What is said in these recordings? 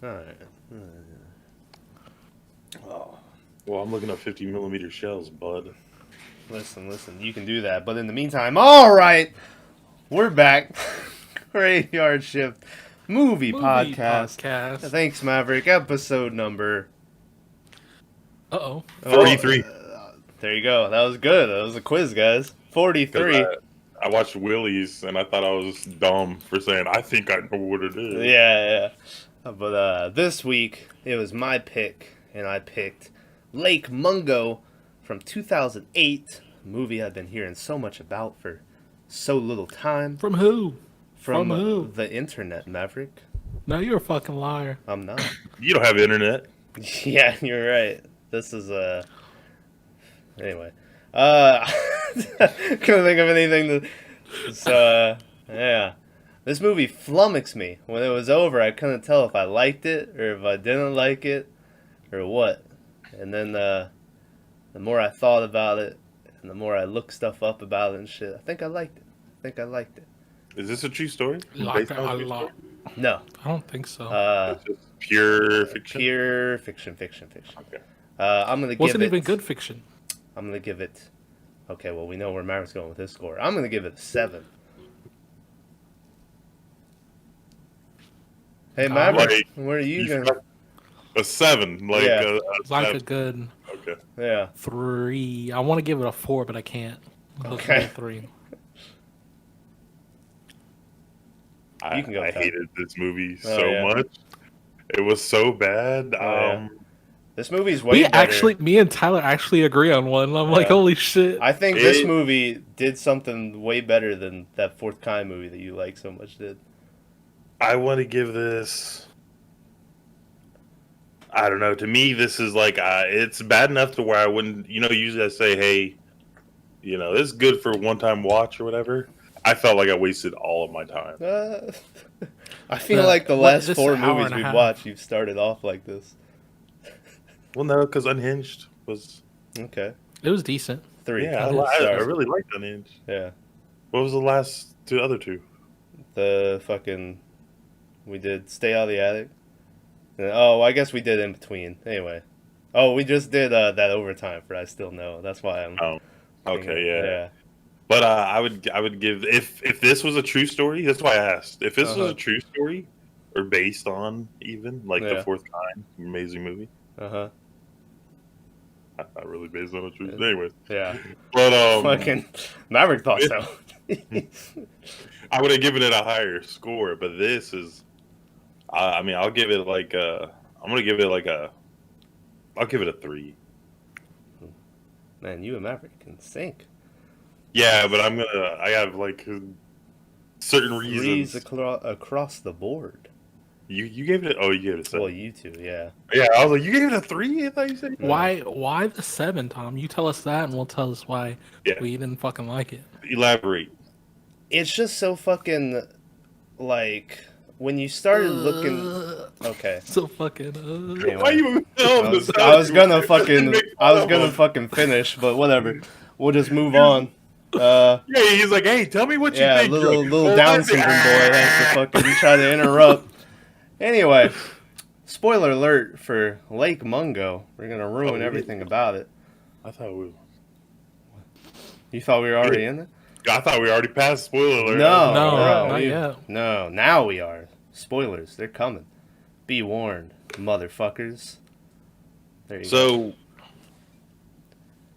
All right. Oh, Well, I'm looking up 50 millimeter shells, bud. listen. You can do that, but in the meantime, all right, we're back. Graveyard Shift movie Movie podcast. podcast. Thanks, Maverick. Episode number. Uh-oh. 43. There you go. That was good. That was a quiz, guys. 43. I watched Willie's and I thought I was dumb for saying I think I know what it is. Yeah. But this week it was my pick, and I picked Lake Mungo from 2008, a movie I've been hearing so much about for so little time. From who? From who? the internet, Maverick. No, you're a fucking liar. I'm not. You don't have internet. Yeah, you're right. This is anyway. Couldn't think of anything to. Yeah. This movie flummoxed me. When it was over, I couldn't tell if I liked it or if I didn't like it or what. And then the more I thought about it and the more I looked stuff up about it and shit, I think I liked it. Is this a true story? Like Based on a a true lot. story? No. I don't think so. It's just pure fiction. Pure fiction. Okay. I'm gonna give Wasn't it. even good fiction. I'm gonna give it. Okay, well we know where Maverick's going with his score. I'm gonna give it a 7. Hey Maverick, Like, where are you going? A 7. Like, Yeah. It's like 7. a good Okay. Yeah. 3. I want to give it a 4, but I can't. Okay. 3. I You can go with that. hated this movie Oh, so yeah. much. It was so bad. Yeah. This movie's way better. Me and Tyler actually agree on one. I'm like, Yeah. holy shit. I think this movie did something way better than that Fourth Kind movie that you like so much did. I want to give this. I don't know. To me, this is like it's bad enough to where I wouldn't. Usually I say, "Hey, this is good for one-time watch or whatever." I felt like I wasted all of my time. I feel like the last this 4 an hour movies and a we've half. watched, you've started off like this. Well, no, because Unhinged was. Okay. It was decent. 3. Yeah, I Stars. really liked Unhinged. Yeah. What was the last other two? The fucking. We did Stay Out of the Attic. And, I guess we did In Between. Anyway. Oh, we just did that overtime for I Still Know. That's why I'm. Oh, okay, yeah. Yeah. But I would give if this was a true story. That's why I asked. If this was a true story, or based on even like Yeah. The Fourth Kind, amazing movie. Uh-huh. Not really based on a true. Anyways, Yeah. but Fucking Maverick thought so. I would have given it a higher score. But this is, I'll give it like I'm gonna give it like I'll give it a 3. Man, you and Maverick can sync. Yeah, but I have like certain reasons. 3s across the board. You gave it. You gave it a 7. Well, you two, yeah. Yeah, I was like, you gave it a 3. I thought you said. Why the 7, Tom? You tell us that, and we'll tell us why we didn't fucking like it. Elaborate. It's just so fucking like when you started looking. Okay. So fucking. Anyway. Why you? I was gonna fucking finish, but whatever. We'll just move on. Yeah, he's like, hey, tell me what you think. little Down syndrome boy has to fucking try to interrupt. Anyway, spoiler alert for Lake Mungo. We're gonna ruin everything about it. I thought we. You thought we were already in it? I thought we already passed spoiler alert. No, not yet. No, now we are. Spoilers, they're coming. Be warned, motherfuckers. There you go. So,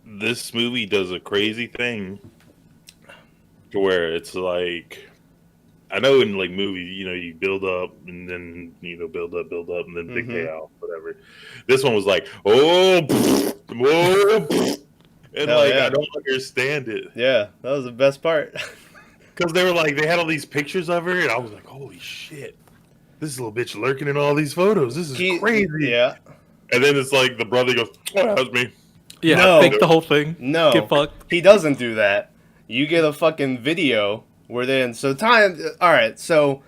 this movie does a crazy thing to where it's like, I know in like movies, you build up and then, build up and then big payoff, whatever. This one was like, whoa, and Hell yeah. I don't understand it. Yeah, that was the best part. Because they were like, they had all these pictures of her, and I was like, holy shit. This little bitch lurking in all these photos. This is crazy. Yeah. And then it's like the brother goes, oh, that was me. Yeah, No. think the whole thing. No, Get fucked. he doesn't do that. You get a fucking video where then all right, so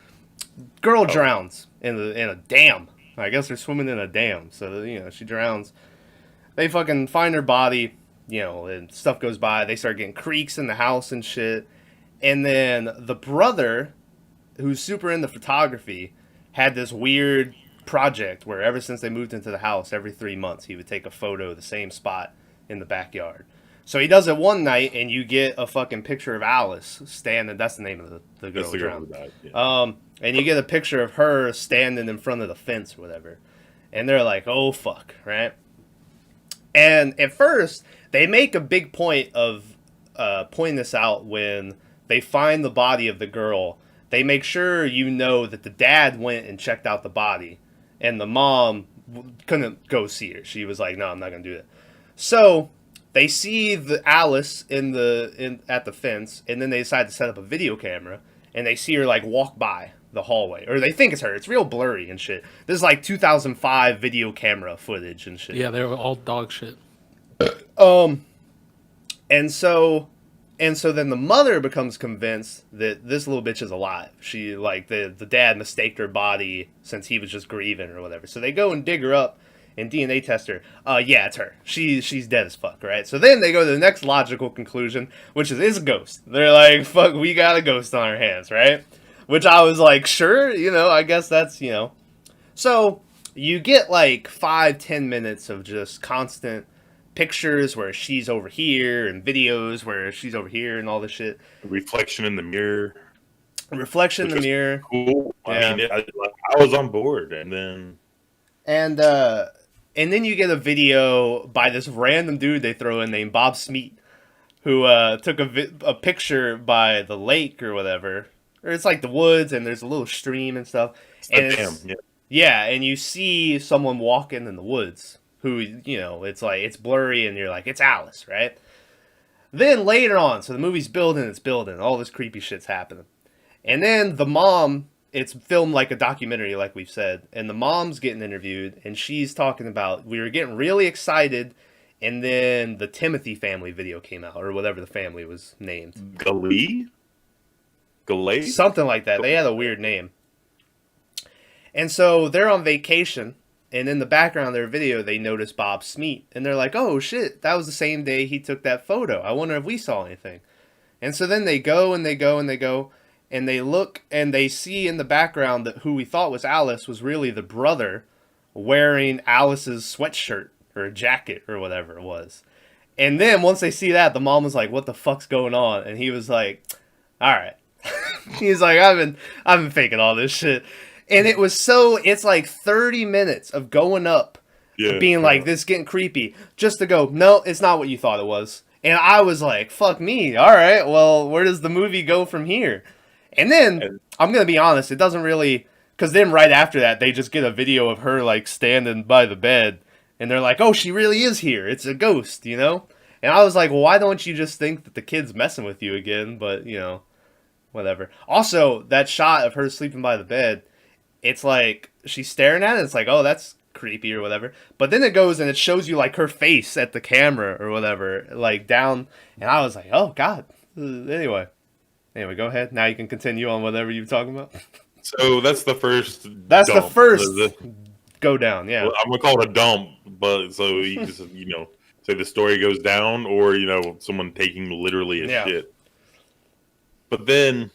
girl drowns in a dam. I guess they're swimming in a dam, so she drowns. They fucking find her body, and stuff goes by. They start getting creaks in the house and shit. And then the brother, who's super into photography, had this weird project where ever since they moved into the house, every 3 months he would take a photo of the same spot in the backyard. So he does it one night, and you get a fucking picture of Alice standing. That's the name of the girl. That's the girl who died. Yeah. And you get a picture of her standing in front of the fence or whatever. And they're like, oh, fuck, right? And at first, they make a big point of pointing this out when they find the body of the girl. They make sure you know that the dad went and checked out the body. And the mom couldn't go see her. She was like, no, I'm not going to do that. So they see the Alice at the fence, and then they decide to set up a video camera, and they see her like walk by the hallway, or they think it's her. It's real blurry and shit. This is like 2005 video camera footage and shit. Yeah, they were all dog shit. And so then the mother becomes convinced that this little bitch is alive. She like the dad mistaked her body since he was just grieving or whatever. So they go and dig her up and DNA test her. Yeah, it's her. She's dead as fuck, right? So then they go to the next logical conclusion, which is it's a ghost. They're like, fuck, we got a ghost on our hands, right? Which I was like, sure, I guess that's, So you get like 5-10 minutes of just constant pictures where she's over here and videos where she's over here and all this shit. Reflection in the mirror. Reflection in the mirror. Cool. Yeah. I mean, I was on board, and then you get a video by this random dude they throw in named Bob Smeet, who took a picture by the lake or whatever. Or it's like the woods, and there's a little stream and stuff. Yeah, and you see someone walking in the woods who, it's like, it's blurry, and you're like, it's Alice, right? Then later on, so the movie's building, all this creepy shit's happening. And then the mom, it's filmed like a documentary, like we've said, and the mom's getting interviewed, and she's talking about, we were getting really excited, and then the Timothy family video came out, or whatever the family was named. Galay? Something like that. They had a weird name. And so they're on vacation, and in the background of their video, they notice Bob Smeet, and they're like, oh shit, that was the same day he took that photo. I wonder if we saw anything. And so then they go, and they go, and they go, and they look, and they see in the background that who we thought was Alice was really the brother wearing Alice's sweatshirt, or jacket, or whatever it was. And then once they see that, the mom was like, what the fuck's going on? And he was like, alright. He's like, I've been faking all this shit. And it's like 30 minutes of going up, being like, this getting creepy, just to go, no, it's not what you thought it was. And I was like, fuck me, alright, well, where does the movie go from here? And then, I'm gonna be honest, it doesn't really, because then right after that, they just get a video of her, like, standing by the bed, and they're like, oh, she really is here, it's a ghost, And I was like, well, why don't you just think that the kid's messing with you again, but, whatever. Also, that shot of her sleeping by the bed, it's like, she's staring at it, it's like, oh, that's creepy or whatever. But then it goes and it shows you, like, her face at the camera or whatever, like, down, and I was like, oh, God. Anyway, go ahead. Now you can continue on whatever you're talking about. So that's the first That's dump. the first go down, yeah. Well, I'm going to call it a dump, but so you just, say the story goes down or, someone taking literally a shit. But then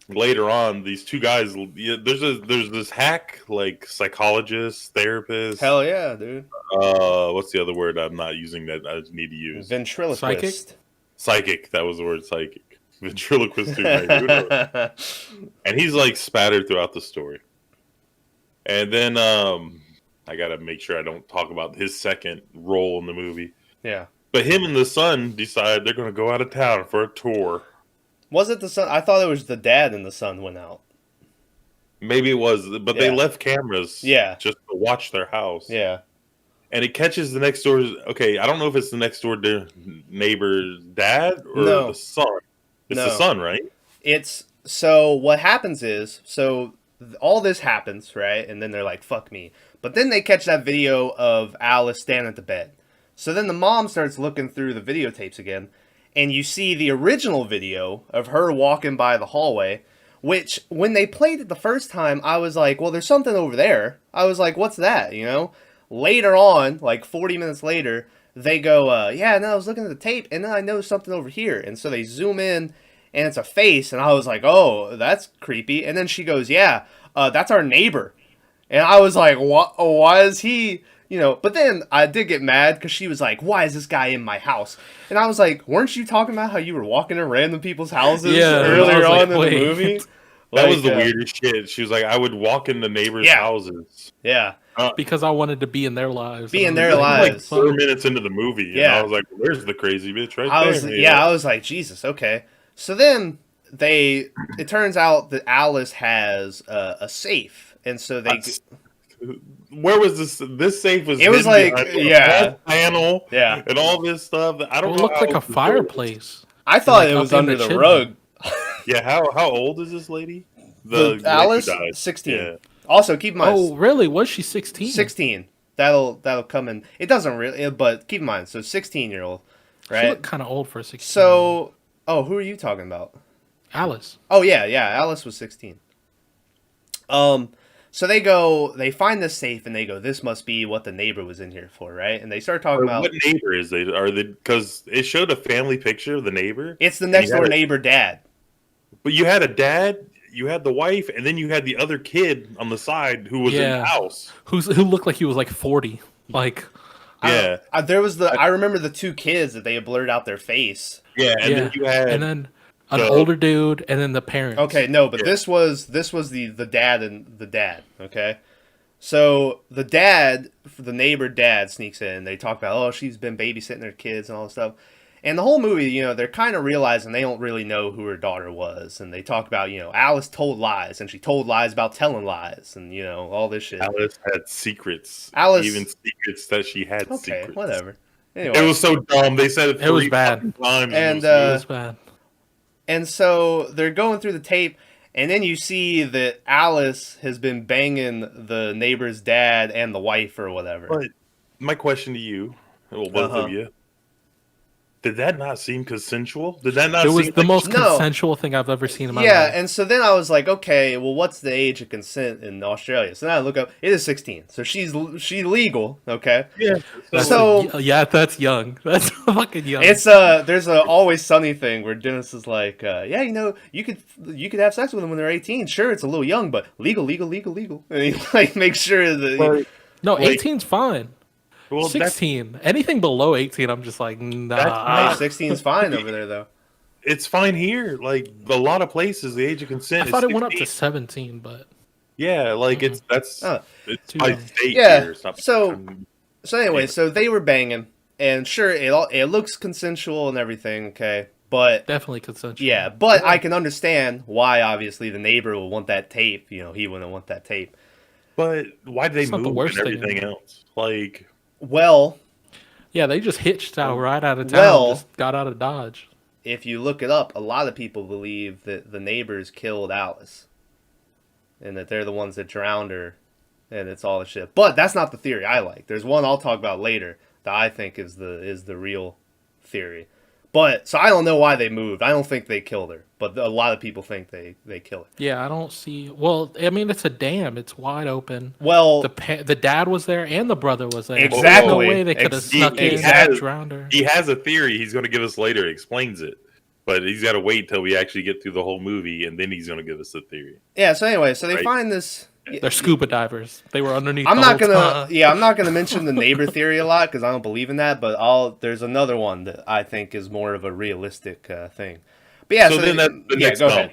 later on, these two guys, there's this hack, like, psychologist, therapist. Hell yeah, dude. What's the other word I'm not using that I just need to use? Ventriloquist. Psychic. That was the word, psychic. Ventriloquist, dude. And he's, like, spattered throughout the story. And then I got to make sure I don't talk about his second role in the movie. Yeah. But him and the son decide they're going to go out of town for a tour. Was it the son? I thought it was the dad and the son went out. Maybe it was, but they left cameras just to watch their house. Yeah. And it catches the next door. Okay, I don't know if it's the next door neighbor's dad or the son. It's the son, right? So what happens is, all this happens, right? And then they're like, fuck me. But then they catch that video of Alice standing at the bed. So then the mom starts looking through the videotapes again. And you see the original video of her walking by the hallway, which, when they played it the first time, I was like, well, there's something over there. I was like, what's that, Later on, like 40 minutes later, they go, I was looking at the tape, and then I noticed something over here. And so they zoom in, and it's a face, and I was like, oh, that's creepy. And then she goes, that's our neighbor. And I was like, why is he, but then I did get mad because she was like, why is this guy in my house? And I was like, weren't you talking about how you were walking in random people's houses earlier on in the movie? That was the weirdest shit. She was like, I would walk into neighbors' houses. Yeah. Because I wanted to be in their lives. Be in their lives. Like 4 minutes into the movie. And I was like, well, there's the crazy bitch right there. I was like, Jesus, okay. So then it turns out that Alice has a safe. And so they... Where was this? This safe was. It was like, panel, and all this stuff. I don't know. It looked like a fireplace. I thought it was under the rug. Yeah, how old is this lady? The Alice, 16. Yeah. Also, keep in mind. Oh, really? Was she 16? 16. That'll come in. It doesn't really, but keep in mind. So 16-year-old, right? She looked kind of old for a 16. So, who are you talking about? Alice. Oh yeah, Alice was 16. So they find this safe, and they go, this must be what the neighbor was in here for, right? And they start talking about... What neighbor is they? Are they... Because it showed a family picture of the neighbor. It's the next door neighbor dad. But you had a dad, you had the wife, and then you had the other kid on the side who was in the house. Who looked like he was like 40. Like... Yeah. There was I remember the two kids that they had blurred out their face. Yeah, and then you had... And then... An older dude, and then the parents. Okay, no, but this was the dad and the dad. Okay, so the dad, the neighbor dad, sneaks in. They talk about, she's been babysitting their kids and all this stuff. And the whole movie, they're kind of realizing they don't really know who her daughter was. And they talk about, Alice told lies, and she told lies about telling lies, and all this shit. Alice had secrets. Even secrets that she had. Okay, secrets. Whatever. Anyway, it was so dumb. They said it was bad. Times. And it was bad. And so they're going through the tape, and then you see that Alice has been banging the neighbor's dad and the wife or whatever. But my question to you, both of you, did that not seem consensual? Did that not seem... It was the most consensual thing I've ever seen in my life. Yeah, and so then I was like, okay, well, what's the age of consent in Australia? So then I look up, it is 16. So she's legal, okay? Yeah. That's young. That's fucking young. It's there's a Always Sunny thing where Dennis is like, you could have sex with them when they're 18. Sure, it's a little young, but legal. And he like makes sure that... No, 18's fine. Well, 16. Anything below 18, I'm just like, nah. 16's fine over there, though. It's fine here. Like, a lot of places, the age of consent I thought it went up to 17, but... Yeah, like, it's by state here. Something. So anyway, so they were banging, and sure, it looks consensual and everything, okay? But... Definitely consensual. Yeah, but I can understand why, obviously, the neighbor will want that tape. He wouldn't want that tape. But why did they move and everything else? Like... Well, yeah, they just hitched out right out of town. Just got out of Dodge. If you look it up, a lot of people believe that the neighbors killed Alice, and that they're the ones that drowned her, and it's all the shit. But that's not the theory I like. There's one I'll talk about later that I think is the real theory. But so I don't know why they moved. I don't think they killed her, but a lot of people think they killed her. Yeah, I don't see. Well, I mean, it's a dam. It's wide open. Well, the dad was there and the brother was there. Exactly. No way they could have snuck in and drowned her. He has a theory he's going to give us later. He explains it, but he's got to wait till we actually get through the whole movie, and then he's going to give us the theory. Yeah. So anyway, they find this. They're scuba divers. They were underneath. I'm not gonna mention the neighbor theory a lot because I don't believe in that. But there's another one that I think is more of a realistic thing. But yeah, so then that's the next go ahead.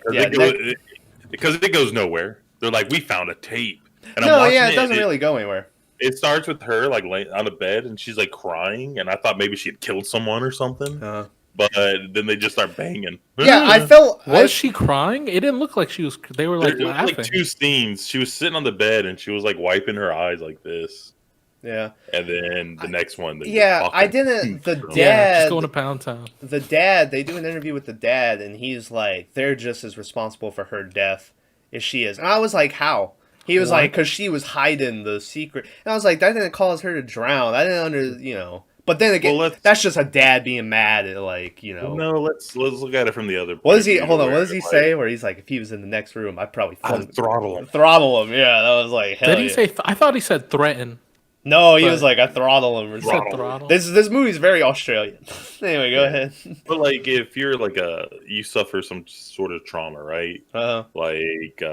Because it goes nowhere. They're like, we found a tape. And it doesn't really go anywhere. It starts with her like laying on a bed and she's like crying, and I thought maybe she had killed someone or something. But then they just start banging. Yeah, I felt... Was she crying? It didn't look like she was... They were like laughing. Like two scenes. She was sitting on the bed and she was like wiping her eyes like this. Yeah. And then the next one... I didn't... The dad... Yeah, just going to Pound Town. The dad, they do an interview with the dad, and he's like, they're just as responsible for her death as she is. And I was like, how? He was like, because she was hiding the secret. And I was like, that didn't cause her to drown. I didn't But then again, that's just a dad being mad at Well, no, let's look at it from the other. What does he? Hold on. What does he say? Where he's like, if he was in the next room, I'd probably throttle him. Throttle him. Yeah, that was like. Hell Did he say? I thought he said threaten. No, he was like, I throttle him. Or said throttle. This movie's very Australian. Anyway, go ahead. But like, if you're like you suffer some sort of trauma, right? Uh-huh. Like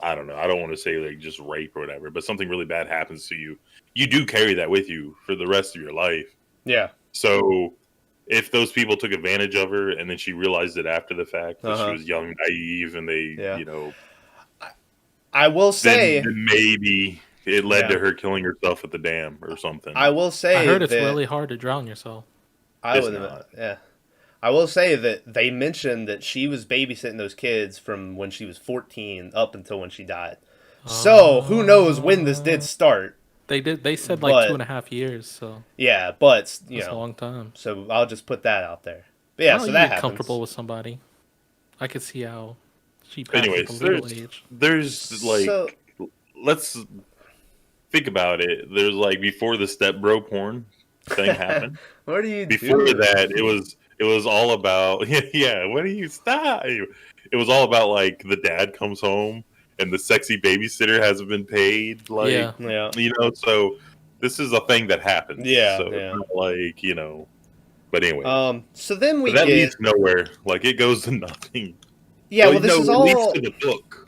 I don't know. I don't want to say like just rape or whatever, but something really bad happens to you, you do carry that with you for the rest of your life. Yeah. So if those people took advantage of her and then she realized it after the fact that she Uh-huh. was young, naive, and they, Yeah. you know, I will then, say, then maybe it led yeah. to her killing herself at the dam or something. I will I say heard it's that really hard to drown yourself. I It's would, not. yeah. I will say that they mentioned that she was babysitting those kids from when she was 14 up until when she died. So who knows when this did Uh, start? they did. They said like But 2.5 years, so yeah, but you that's a know, long time. so I'll just put that out there. But yeah, Well, so you that get comfortable happens. with somebody. I could see how she passed the Anyways, legal age. there's So like, let's think about it. There's like before the step bro porn thing happened. what are you Before doing? that, it was all about yeah. What do you stop? It was all about like the dad comes home and the sexy babysitter hasn't been paid. Like Yeah, Yeah, so this is a thing that happens. yeah, So it's yeah. not like But anyways, So then but we that get leads nowhere. Like it goes to nothing. yeah. Well, Well, this no, is it leads all to the book,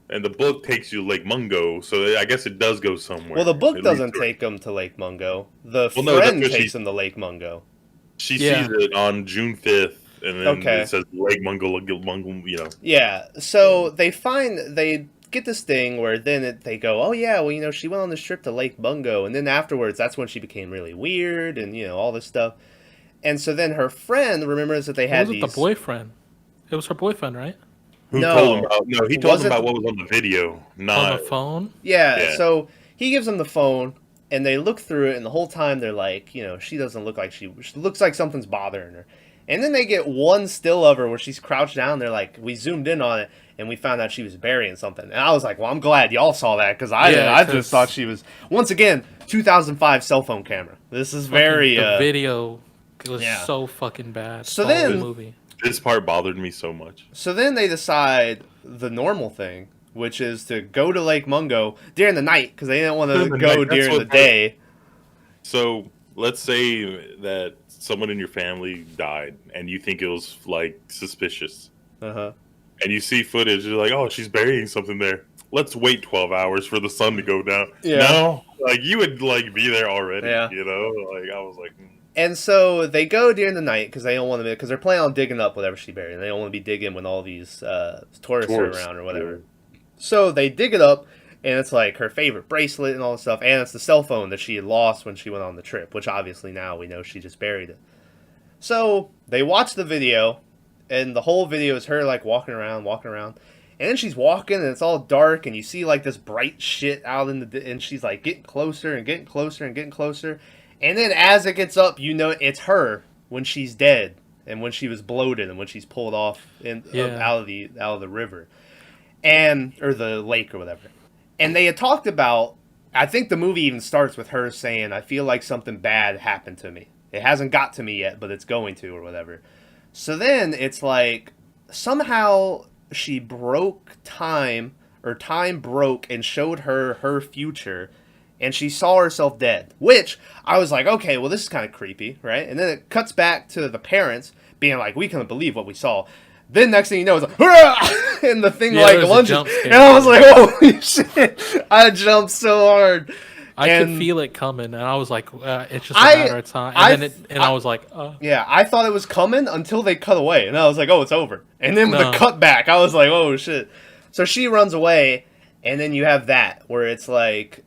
and the book takes you to Lake Mungo. So I guess it does go well. somewhere. The book It leads doesn't to take him to Lake Mungo. The Well, no, that's friend what takes him to Lake Mungo. she sees yeah. it on June 5th, and then Okay. it says Lake Mungo, Lake Mungo. Yeah. So they get this thing where then they go, oh yeah, well she went on this trip to Lake Mungo, and then afterwards that's when she became really weird and all this stuff. And so then her friend remembers that they Or had was it the these. boyfriend? It was her boyfriend, right? Who told him No, about? No, he told was him it? about what was on the video. On the Not phone? Yeah. yeah. So he gives them the phone, and they look through it, and the whole time they're like, she doesn't look like she looks like something's bothering her. And then they get one still of her where she's crouched down. They're like, we zoomed in on it, and we found out she was burying something. And I was like, well, I'm glad y'all saw that because I didn't. Yeah, I just 'cause- thought she was once again 2005 cell phone camera. This is very. The video was yeah. so fucking bad. So the whole then- movie. This part bothered me so much. So then they decide the normal thing, which is to go to Lake Mungo during the night because they didn't want to During the go night, that's during the what- day. So let's say that someone in your family died, and you think it was like suspicious, Uh-huh. and you see footage. You're like, oh, she's burying something there. Let's wait 12 hours for the sun to go down. Yeah. No, like you would like be there already. Yeah. Like I was like. And so they go during the night because they don't want to, because they're planning on digging up whatever she buried. And they don't want to be digging when all these tourists are around or whatever. Yeah. So they dig it up, and it's like her favorite bracelet and all this stuff, and it's the cell phone that she had lost when she went on the trip, which obviously now we know she just buried it. So they watch the video, and the whole video is her like walking around, and then she's walking, and it's all dark, and you see like this bright shit out and she's like getting closer and getting closer and getting closer. And then as it gets up, it's her when she's dead and when she was bloated and when she's pulled off out of the river or the lake or whatever. And they had talked about, I think the movie even starts with her saying, I feel like something bad happened to me. It hasn't got to me yet, but it's going to or whatever. So then it's like somehow she broke time, or time broke and showed her future. And she saw herself dead, which I was like, okay, well, this is kind of creepy, right? And then it cuts back to the parents being like, we couldn't believe what we saw. Then next thing you know, it's like, hurrah! And the thing Yeah, like there's a lunges. jump scare. And I was like, holy shit. I jumped so hard. I could feel it coming, and I was like, it's just a I- matter of time. I- And I was like, Yeah, I thought it was coming until they cut away. And I was like, oh, it's over. And then with No. the cut back, I was like, oh, shit. So she runs away, and then you have that where it's like,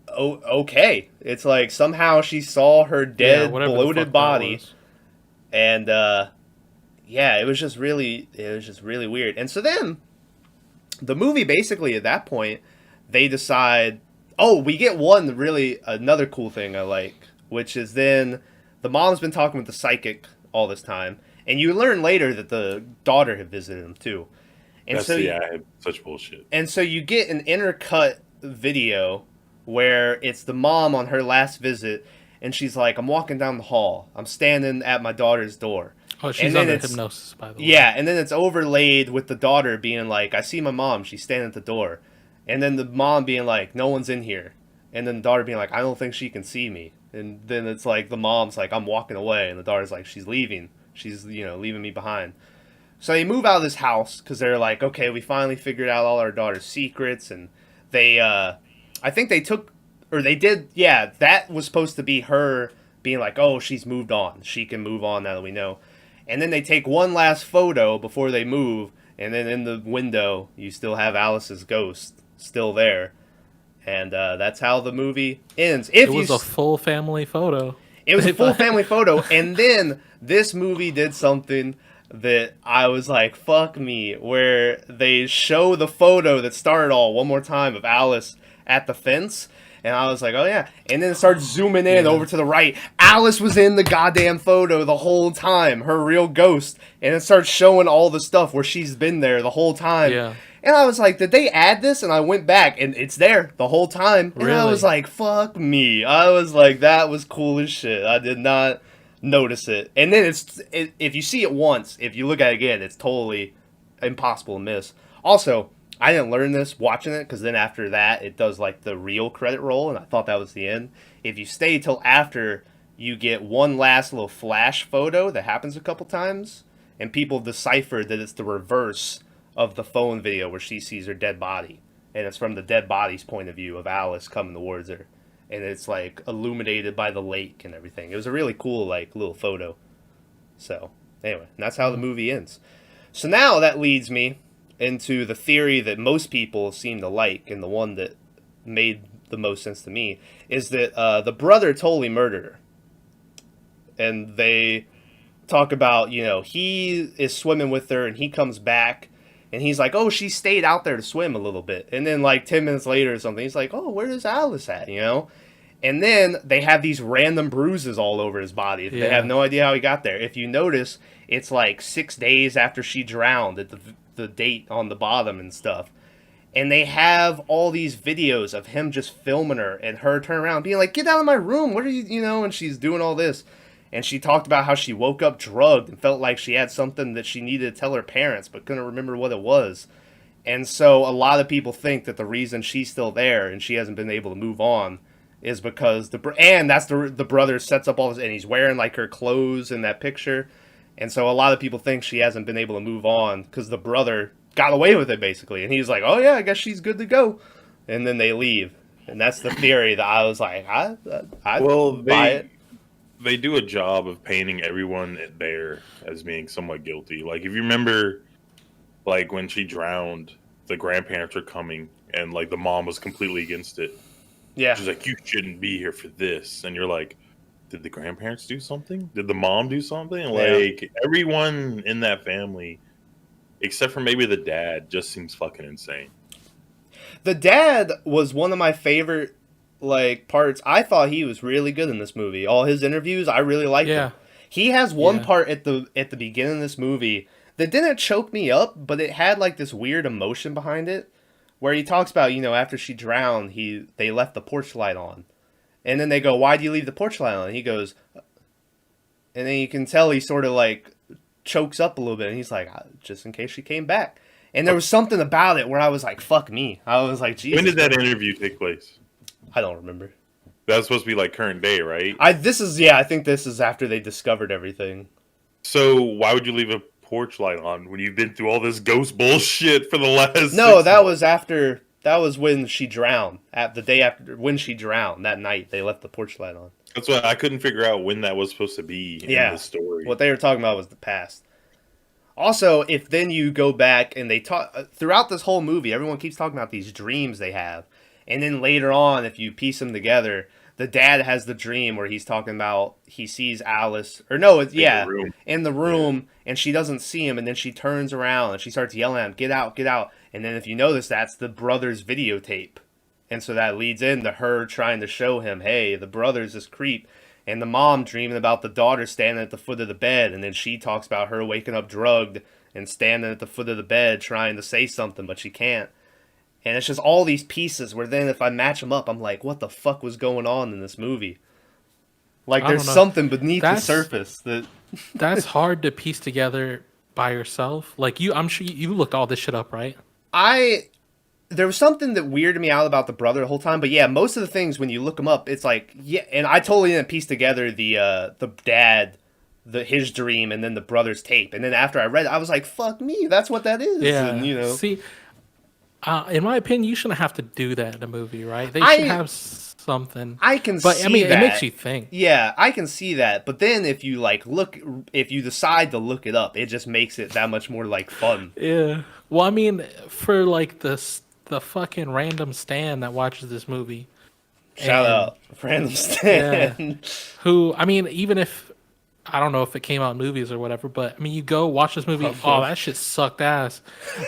oh, okay. It's like somehow she saw her dead, whatever the bloated fuck that body. was. And yeah, it was just really weird. And so then the movie basically at that point, they decide, oh, we get another cool thing I like, which is then the mom's been talking with the psychic all this time, and you learn later that the daughter had visited him too. And I had such bullshit. And so you get an intercut video where it's the mom on her last visit, and she's like, I'm walking down the hall. I'm standing at my daughter's door. Oh, she's And then under it's- hypnosis, by the way. Yeah, and then it's overlaid with the daughter being like, I see my mom. She's standing at the door. And then the mom being like, no one's in here. And then the daughter being like, I don't think she can see me. And then it's like the mom's like, I'm walking away. And the daughter's like, she's leaving. She's, leaving me behind. So they move out of this house because they're like, okay, we finally figured out all our daughter's secrets, and they, I think they took, or they did, yeah, that was supposed to be her being like, oh, she's moved on. She can move on now that we know. And then they take one last photo before they move, and then in the window, you still have Alice's ghost still there. And that's how the movie ends. It was a full family photo. It was a full family photo, and then this movie did something that I was like, fuck me, where they show the photo that started all one more time of Alice at the fence, and I was like, oh yeah, and then it starts zooming in over to the right. Alice was in the goddamn photo the whole time, her real ghost, and it starts showing all the stuff where she's been there the whole time. Yeah. And I was like, did they add this? And I went back, and it's there the whole time. And I was like, fuck me. I was like, that was cool as shit. I did not notice it. And then if you see it once, if you look at it again, it's totally impossible to miss. Also, I didn't learn this watching it, because then after that, it does like the real credit roll, and I thought that was the end. If you stay till after, you get one last little flash photo that happens a couple times, and people decipher that it's the reverse of the phone video where she sees her dead body, and it's from the dead body's point of view of Alice coming towards her, and it's like illuminated by the lake and everything. It was a really cool like little photo. So anyway, and that's how the movie ends. So now that leads me into the theory that most people seem to like, and the one that made the most sense to me is that the brother totally murdered her. And they talk about, you know, he is swimming with her and he comes back and he's like, oh, she stayed out there to swim a little bit. And then like 10 minutes later or something, he's like, oh, where is Alice at, you know? And then they have these random bruises all over his body. Yeah. They have no idea how he got there. If you notice, it's like 6 days after she drowned at the date on the bottom and stuff. And they have all these videos of him just filming her and her turn around being like, get out of my room. What are you, you know? And she's doing all this. And she talked about how she woke up drugged and felt like she had something that she needed to tell her parents, but couldn't remember what it was. And so a lot of people think that the reason she's still there and she hasn't been able to move on is because the brother sets up all this, and he's wearing like her clothes in that picture. And so a lot of people think she hasn't been able to move on because the brother got away with it basically. And he's like, oh yeah, I guess she's good to go. And then they leave. And that's the theory that I was like, I buy it. They do a job of painting everyone there as being somewhat guilty. Like, if you remember, like, when she drowned, the grandparents were coming, and, like, the mom was completely against it. Yeah. She's like, you shouldn't be here for this. And you're like, did the grandparents do something? Did the mom do something? Like, everyone in that family, except for maybe the dad, just seems fucking insane. The dad was one of my favorite like parts. I thought he was really good in this movie. All his interviews, I really liked him. He has one part at the beginning of this movie that didn't choke me up, but it had like this weird emotion behind it, where he talks about, you know, after she drowned, they left the porch light on, and then they go, "Why do you leave the porch light on?" And he goes, and then you can tell he sort of like chokes up a little bit, and he's like, "Just in case she came back." And there was something about it where I was like, "Fuck me!" I was like, "Jesus." When did that interview take place? I don't remember. That was supposed to be like current day, right? I think this is after they discovered everything. So why would you leave a porch light on when you've been through all this ghost bullshit for the last? No, that was after. That was when she drowned. At the day after when she drowned, that night they left the porch light on. That's why I couldn't figure out when that was supposed to be in the story. What they were talking about was the past. Also, if then you go back and they talk throughout this whole movie, everyone keeps talking about these dreams they have. And then later on, if you piece them together, the dad has the dream where he's talking about he sees Alice, or no, in the room, and she doesn't see him, and then she turns around and she starts yelling at him, "Get out, get out!" And then if you notice, that's the brother's videotape, and so that leads into her trying to show him, "Hey, the brother's this creep," and the mom dreaming about the daughter standing at the foot of the bed, and then she talks about her waking up drugged and standing at the foot of the bed trying to say something, but she can't. And it's just all these pieces where then if I match them up, I'm like, what the fuck was going on in this movie? Like, there's something beneath the surface that... That's hard to piece together by yourself. Like, I'm sure you looked all this shit up, right? There was something that weirded me out about the brother the whole time, but yeah, most of the things, when you look them up, it's like, yeah, and I totally didn't piece together the dad his dream and then the brother's tape. And then after I read it, I was like, fuck me, that's what that is. Yeah. And, you know, See, in my opinion, you shouldn't have to do that in a movie, right? They I- should have something. I can But see I mean, that. it makes you think. Yeah, I can see that. But then if you if you decide to look it up, it just makes it that much more like fun. Yeah. Well, I mean, for like the fucking random Stan that watches this movie. Shout and- out, random Stan. Who, I mean, even if I don't know if it came out in movies or whatever, but I mean, you go watch this movie, oh, that shit sucked ass,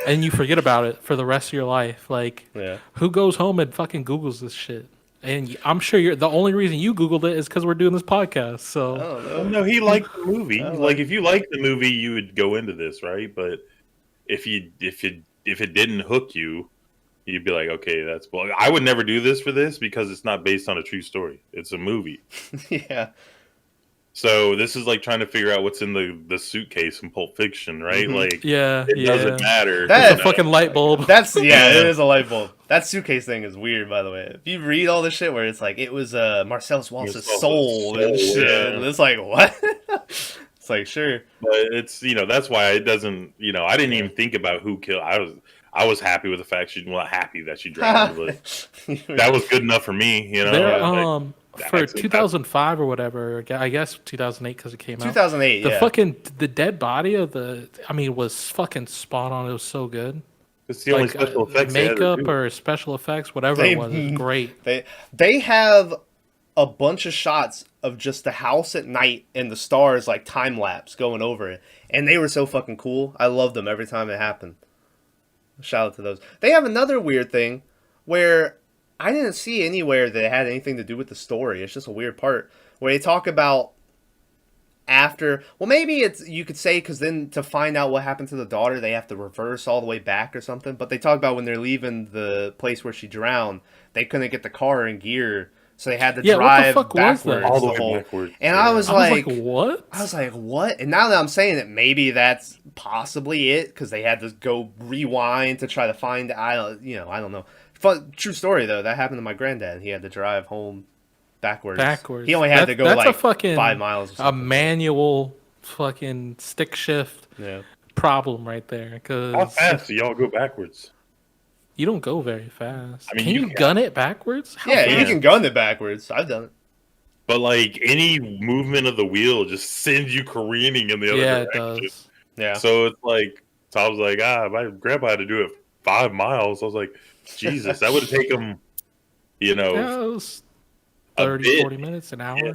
and you forget about it for the rest of your life. Like, Yeah. who goes home and fucking Googles this shit? And I'm sure you're the only reason you Googled it is because we're doing this podcast. So, I don't know. Well, no, he liked the movie. I Like, like- if you liked the movie, you would go into this, right? But if it didn't hook you, you'd be like, okay, that's. Well, I would never do this for this because it's not based on a true story. It's a movie. Yeah. So this is like trying to figure out what's in the suitcase in Pulp Fiction, right? Mhm. Like, yeah, it doesn't yeah. matter. That- It's a fucking light bulb. That's it is a light bulb. That suitcase thing is weird, by the way. If you read all this shit where it's like it was Marcellus Wallace's Marcellus' soul and soul, shit, yeah. and it's like what? It's like sure. But it's that's why it doesn't. I didn't even think about who killed. I was happy with the fact happy that she drowned, but that was good enough for me. There, like, for that's- 2005 or whatever, I guess 2008 because it came out. 2008. The Yeah. fucking dead body of was fucking spot on. It was so good. it's the only Like special effects they had to makeup do. or special effects, whatever They- it was great. They have a bunch of shots of just the house at night and the stars like time lapse going over it, and they were so fucking cool. I loved them every time it happened. Shout out to those. They have another weird thing where I didn't see anywhere that it had anything to do with the story. It's just a weird part where they talk about after. Well, maybe it's you could say because then to find out what happened to the daughter, they have to reverse all the way back or something. But they talk about when they're leaving the place where she drowned, they couldn't get the car in gear, so they had to Yeah, what the drive fuck was that? backwards. All the the way whole. backwards. And yeah. I was I was like, like, what? I was like, what? And now that I'm saying it, maybe that's possibly it because they had to go rewind to try to find. I don't know. True story though. That happened to my granddad. He had to drive home backwards. Backwards. He only had to go that's like a fucking 5 miles. Or a something. manual fucking stick shift Yeah. problem right there. How Because fast do y'all go backwards? you don't go very fast. I mean, can you you can. gun it backwards? How Yeah, fast? you can gun it backwards. I've done it. But like any movement of the wheel just sends you careening in the other Yeah, it direction. does. Yeah. So it's like, I was like, my grandpa had to do it 5 miles. I was like, Jesus, that would take him, Yeah, it was a 30, bit. 40 minutes, an hour. Yeah.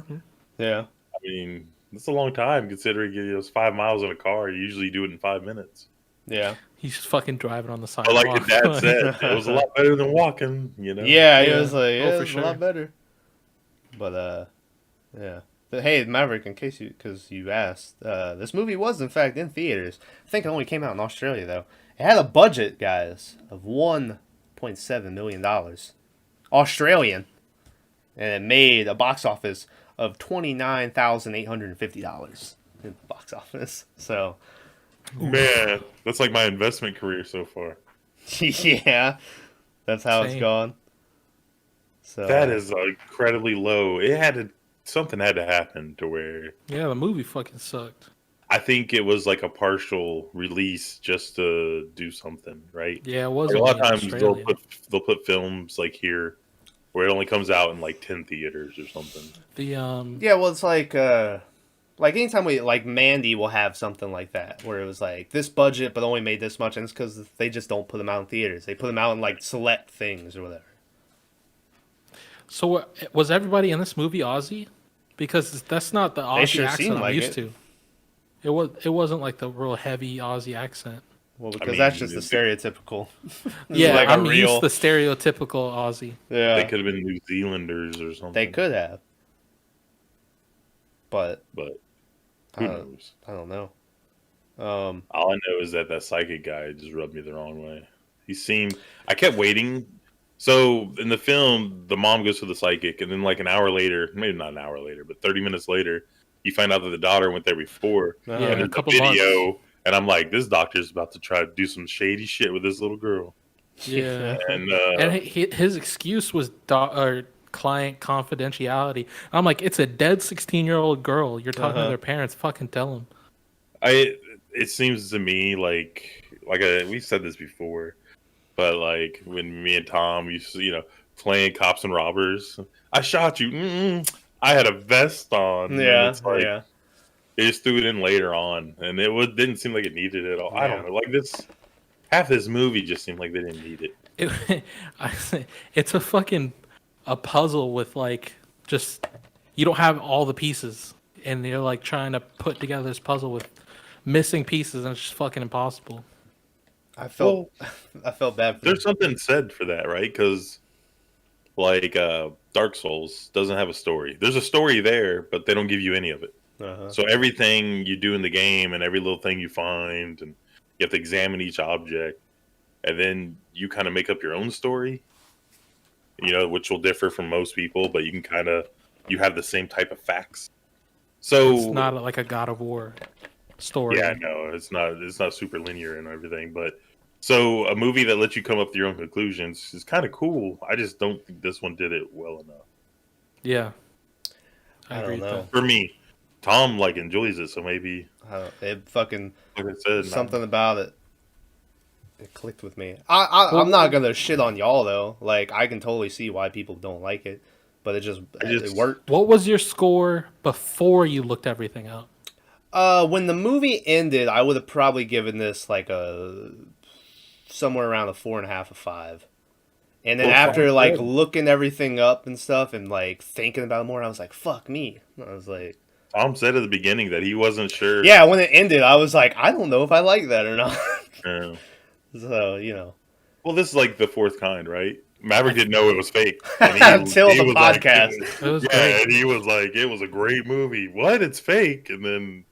Yeah. I mean, that's a long time considering it was 5 miles in a car. You usually do it in 5 minutes. Yeah. He's just fucking driving on the But sidewalk. like your dad said, it was a lot better than walking, Yeah, it Yeah. was like, Oh, it for was a sure. lot better. But yeah. But hey, Maverick, in case you asked, this movie was in fact in theaters. I think it only came out in Australia though. It had a budget, guys, of $1.7 million Australian, and it made a box office of $29,850 in the box office. So, Man, that's like my investment career so far. yeah, that's how it's Same. gone. So That is incredibly low. Something had to happen to where Yeah, the movie fucking sucked. I think it was like a partial release just to do something, right? Yeah, it Like wasn't a lot of in times Australia. they'll put films like here where it only comes out in like 10 theaters or something. The Yeah, well, it's like anytime like Mandy will have something like that where it was like this budget but only made this much, and it's because they just don't put them out in theaters. They put them out in like select things or whatever. So was everybody in this movie Aussie? Because that's not the Aussie sure accent seem I'm like used it. to. It wasn't like the real heavy Aussie accent. Well, because mean, that's just the it's- stereotypical. This is Yeah, like a I'm used real- to the stereotypical Aussie. Yeah, They could have been New Zealanders or something. they could have, but But who Uh, knows? I don't know. All I know is that psychic guy just rubbed me the wrong way. I kept waiting. So in the film, the mom goes to the psychic, and then like an hour later, maybe not an hour later, but 30 minutes later, you find out that the daughter went there before. Yeah, And a there's couple a video, and I'm like, this doctor's about to try to do some shady shit with this little girl. Yeah. And And his excuse was client confidentiality. I'm like, it's a dead 16-year-old girl. You're talking to Uh-huh. their parents. Fucking tell them. It seems to me like we said this before, but like when me and Tom used to, playing cops and robbers, I shot you. I had a vest on. And Yeah, it's like yeah, they just threw it in later on, and didn't seem like it needed it at all. I don't Yeah. know. Like half this movie just seemed like they didn't need it. It's a puzzle with like just you don't have all the pieces, and you're like trying to put together this puzzle with missing pieces, and it's just fucking impossible. I felt bad for There's something said for that, right? Because like Dark Souls doesn't have a story. There's a story there, but they don't give you any of it. Uh-huh. So everything you do in the game and every little thing you find, and you have to examine each object, and then you kind of make up your own story, which will differ from most people, but you can you have the same type of facts. So It's not like a God of War story. yeah, no, it's not super linear and everything, but so a movie that lets you come up with your own conclusions is kind of cool. I just don't think this one did it well enough. Yeah. I agree don't with know. that. For me, Tom enjoys it, so maybe It fucking like I said, something about it. It clicked with me. I'm not gonna shit on y'all though. Like I can totally see why people don't like it, but it worked. What was your score before you looked everything up? When the movie ended, I would have probably given this like a somewhere around a 4.5 or 5. And then Well, after sounds like good. looking everything up and stuff and like thinking about it more, I was like, "Fuck me." I was like, Tom said at the beginning that he wasn't sure. yeah. When it ended, I was like, I don't know if I like that or not. Yeah. So Well, this is like the fourth kind, right? Maverick didn't know it was fake Until the was like, podcast. It was yeah, great. and he was like, "It was a great movie." What? It's fake, and then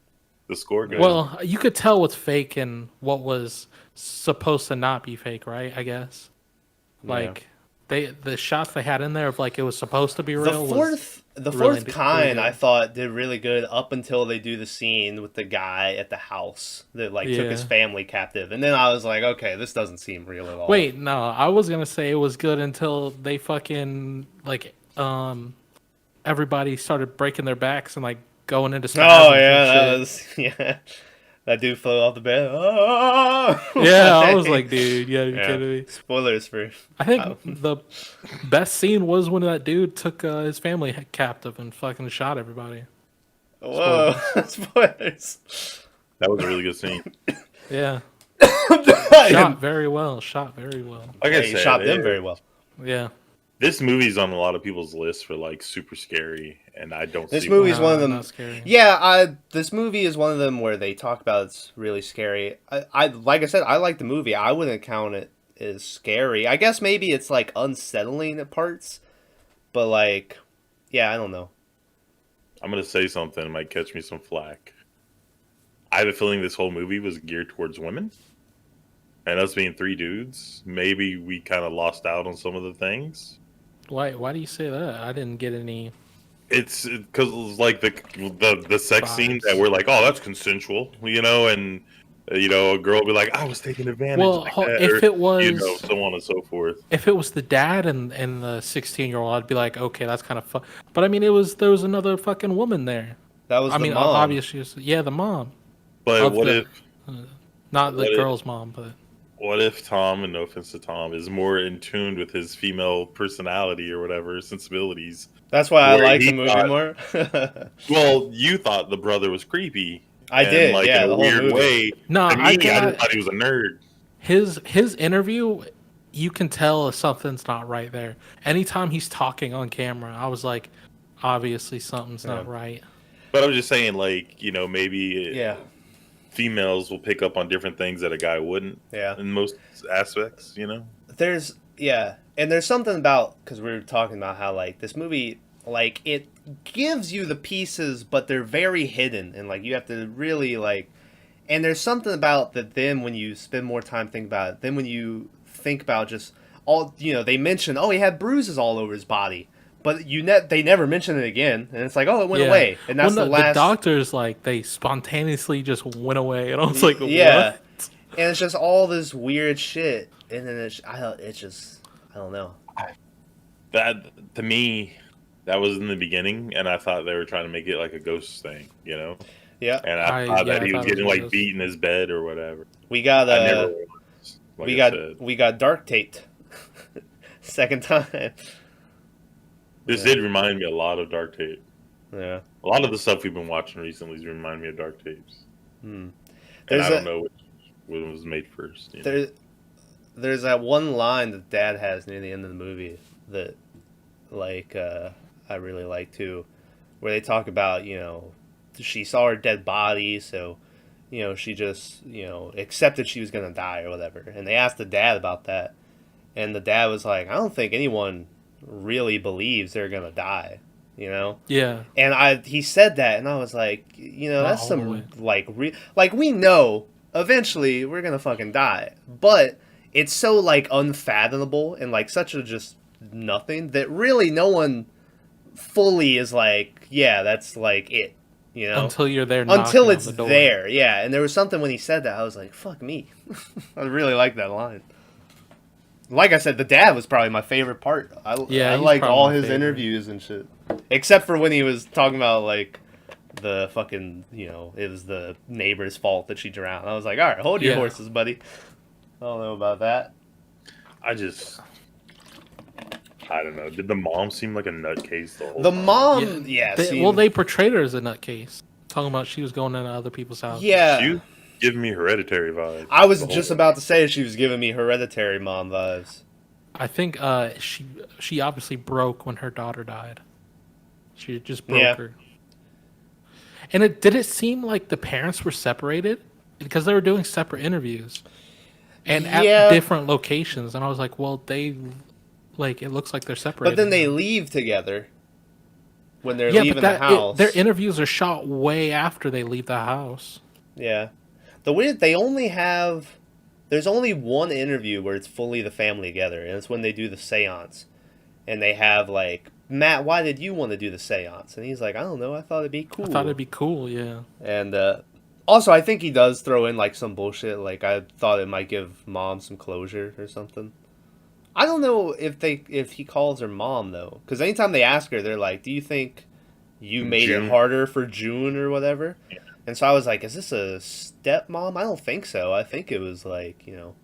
the score goes. Well, you could tell what's fake and what was supposed to not be fake, right? I guess. Like the shots they had in there of like it was supposed to be real. The really fourth good. kind, I thought did really good up until they do the scene with the guy at the house that like took his Yeah. family captive, and then I was like, okay, this doesn't seem real at all. Wait, no, I was gonna say it was good until they fucking like everybody started breaking their backs and like going into spasms Oh yeah, and that shit. was yeah. That dude fell off the bed. Oh! Yeah, I was like, dude, yeah, you Yeah. kidding me? Spoilers for. I think the best scene was when that dude took his family captive and fucking shot everybody. Whoa! Spoilers. That was a really good scene. Yeah, Shot shot very well. Shot very well. Like yeah, I you said, shot them very well. Yeah. this movie's on a lot of people's lists for like super scary, and I don't. This see movie's why. one of them. Not scary. Yeah, this movie is one of them where they talk about it's really scary. I like I said, I like the movie. I wouldn't count it as scary. I guess maybe it's like unsettling at parts, but like, yeah, I don't know. I'm gonna say something. It might catch me some flack. I have a feeling this whole movie was geared towards women, and us being three dudes, maybe we kind of lost out on some of the things. Why do you say that? I didn't get any. It's because like the sex scenes Vibes. that were like, oh, that's consensual, and a girl will be like, I was taking advantage. Well, like that, if or, it was so on and so forth. if it was the dad and the 16-year-old, I'd be like, okay, that's kind of fun. But I mean, there was another fucking woman there. That was I the mean, mom. obviously, yeah, the mom, But of what the- if not the What if- girl's mom, but Tom, and no offense to Tom, is more in tune with his female personality or whatever sensibilities? That's why I Where like he the movie thought- more. Well, you thought the brother was creepy. I and, did, like yeah, in the a whole weird movie. way. No, To me, I got just thought he was a nerd. his interview. You can tell if something's not right there. Anytime he's talking on camera, I was like, obviously something's not Yeah. right. But I'm just saying, like, maybe Yeah, females will pick up on different things that a guy wouldn't yeah. in most aspects, And there's something about because we were talking about how like this movie like it gives you the pieces, but they're very hidden, and like you have to really like. And there's something about that. Then when you spend more time thinking about it, then when you think about just all they mention, oh, he had bruises all over his body, but they never mention it again, and it's like, oh, it went Yeah. away, and that's Well, the no, last. The doctors like they spontaneously just went away, and I was like, Yeah. what? And it's just all this weird shit, and then I don't know. that to me, that was in the beginning, and I thought they were trying to make it like a ghost thing, you know. Yeah, And I thought that I he was thought it getting was like just- beat in his bed or whatever. we got I never was, like I said. we got dark taped. Second time. This Yeah. did remind me a lot of Dark Tape. Yeah. A lot of the stuff we've been watching recently remind me of Dark Tapes. Hmm. And There's I don't know which one was made first. You know? There's that one line that Dad has near the end of the movie that, like, I really like too, where they talk about, you know, she saw her dead body, so, you know, she just, you know, accepted she was gonna die or whatever. And they asked the dad about that, and the dad was like, I don't think anyone really believes they're gonna die, you know. Yeah. And he said that, and I was like, you know, Not that's all the some way. like we know eventually we're gonna fucking die, but it's so like unfathomable and like such a just nothing that really no one fully is like, yeah, that's like it, you know, Until you're there. until knocking on it's the door. there, yeah. And there was something when he said that I was like, fuck me, I really like that line. Like I said, the dad was probably my favorite part. I he's like probably all my his favorite. interviews and shit, except for when he was talking about like the fucking, you know, it was the neighbor's fault that she drowned. I was like, all right, hold your Yeah. horses, buddy. I don't know about that. I don't know. Did the mom seem like a nutcase the whole The time? mom, yeah, They portrayed her as a nutcase, talking about she was going into other people's houses. yeah. She was giving me Hereditary vibes. I was the whole just time. about to say she was giving me Hereditary mom vibes. I think she obviously broke when her daughter died. She just broke Yeah. her. And did it seem like the parents were separated because they were doing separate interviews and Yeah. at different locations, and I was like, well, it looks like they're separated. But then they now. leave together when they're yeah, leaving but the house. their interviews are shot way after they leave the house. Yeah. The weird, there's only one interview where it's fully the family together, and it's when they do the seance. And they have, like, Matt, why did you want to do the seance? And he's like, I don't know, I thought it'd be cool. I thought it'd be cool, yeah. And, also, I think he does throw in, like, some bullshit, like, I thought it might give mom some closure or something. I don't know if he calls her mom, though. Because anytime they ask her, they're like, do you think you made June. it harder for June or whatever? Yeah. And so I was like, is this a stepmom? I don't think so. I think it was like, you know,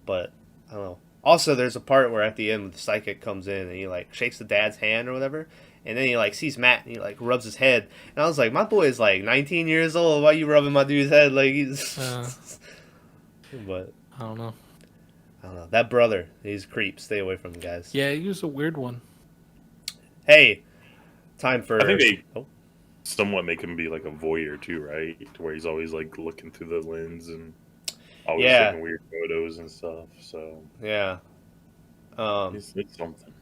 but I don't know. Also, there's a part where at the end the psychic comes in and he like shakes the dad's hand or whatever, and then he like sees Matt and he like rubs his head. And I was like, my boy is like 19 years old. Why you rubbing my dude's head? Like he's. But I don't know. I don't know. That brother, he's a creep. Stay away from him, guys. Yeah, he was a weird one. Hey, time for. I think they Oh. somewhat make him be like a voyeur too, right? To where he's always like looking through the lens and always Yeah. taking weird photos and stuff. So Yeah. it's something.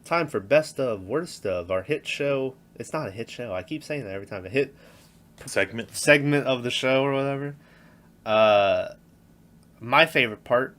Time for best of, worst of, our hit show. It's not a hit show. I keep saying that every time. A hit Segment. segment of the show or whatever. My favorite part.